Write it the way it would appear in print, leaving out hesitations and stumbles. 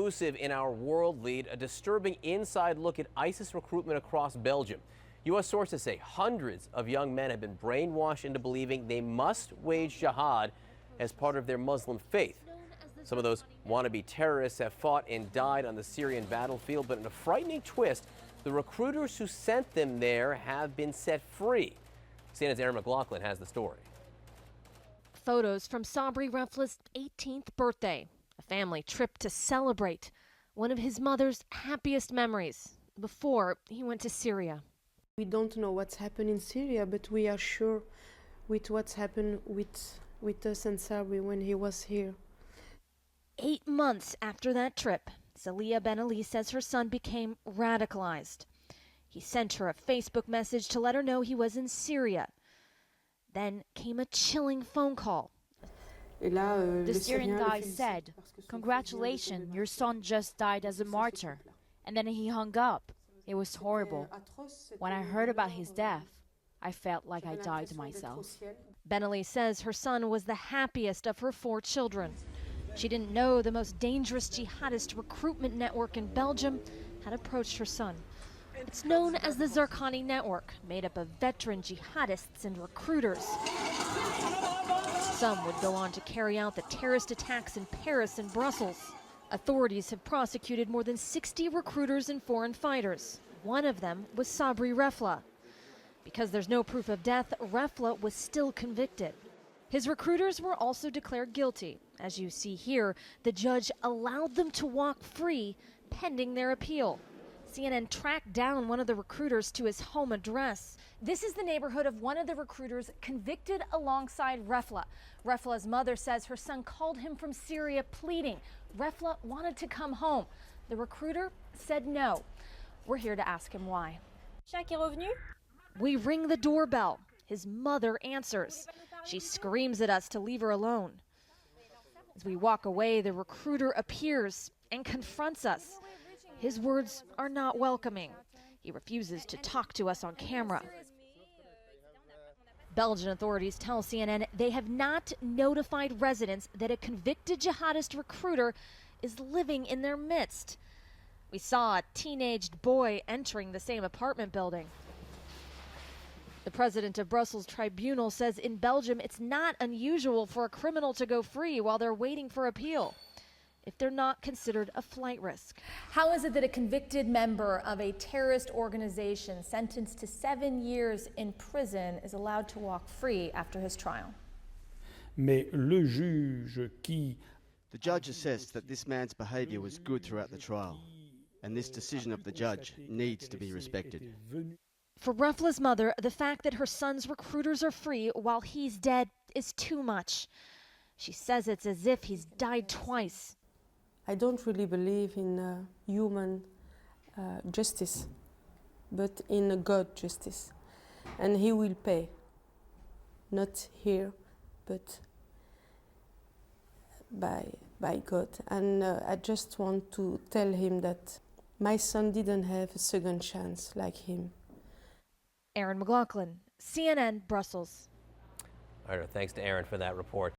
exclusive in our World Lead, a disturbing inside look at ISIS recruitment across Belgium. U.S. sources say hundreds of young men have been brainwashed into believing they must wage jihad as part of their Muslim faith. Some of those wannabe terrorists have fought and died on the Syrian battlefield, but in a frightening twist, the recruiters who sent them there have been set free. CNN's Aaron McLaughlin has the story. Photos from Sabri Reflah's 18th birthday, a family trip to celebrate one of his mother's happiest memories before he went to Syria. We don't know what's happened in Syria, but we are sure with what's happened with us and Sabri when he was here. 8 months after that trip, Zalia Ben Ali says her son became radicalized. He sent her a Facebook message to let her know he was in Syria. Then came a chilling phone call. The Syrian guy said, "Congratulations, your son just died as a martyr." And then he hung up. It was horrible. When I heard about his death, I felt like I died myself. Ben Ali says her son was the happiest of her 4 children. She didn't know the most dangerous jihadist recruitment network in Belgium had approached her son. It's known as the Zarqani Network, made up of veteran jihadists and recruiters. Some would go on to carry out the terrorist attacks in Paris and Brussels. Authorities have prosecuted more than 60 recruiters and foreign fighters. One of them was Sabri Reflah. Because there's no proof of death, Reflah was still convicted. His recruiters were also declared guilty. As you see here, the judge allowed them to walk free pending their appeal. CNN tracked down one of the recruiters to his home address. This is the neighborhood of one of the recruiters convicted alongside Reflah. Reflah's mother says her son called him from Syria pleading. Reflah wanted to come home. The recruiter said no. We're here to ask him why. We ring the doorbell. His mother answers. She screams at us to leave her alone. As we walk away, the recruiter appears and confronts us. His words are not welcoming. He refuses to talk to us on camera. Belgian authorities tell CNN they have not notified residents that a convicted jihadist recruiter is living in their midst. We saw a teenaged boy entering the same apartment building. The president of Brussels Tribunal says in Belgium it's not unusual for a criminal to go free while they're waiting for appeal, if they're not considered a flight risk. How is it that a convicted member of a terrorist organization sentenced to 7 years in prison is allowed to walk free after his trial? The judge assessed that this man's behaviour was good throughout the trial, and this decision of the judge needs to be respected. For Reflah's mother, the fact that her son's recruiters are free while he's dead is too much. She says it's as if he's died twice. I don't really believe in human justice, but in God justice. And he will pay, not here, but by God. And I just want to tell him that my son didn't have a second chance like him. Aaron McLaughlin, CNN, Brussels. All right, thanks to Aaron for that report.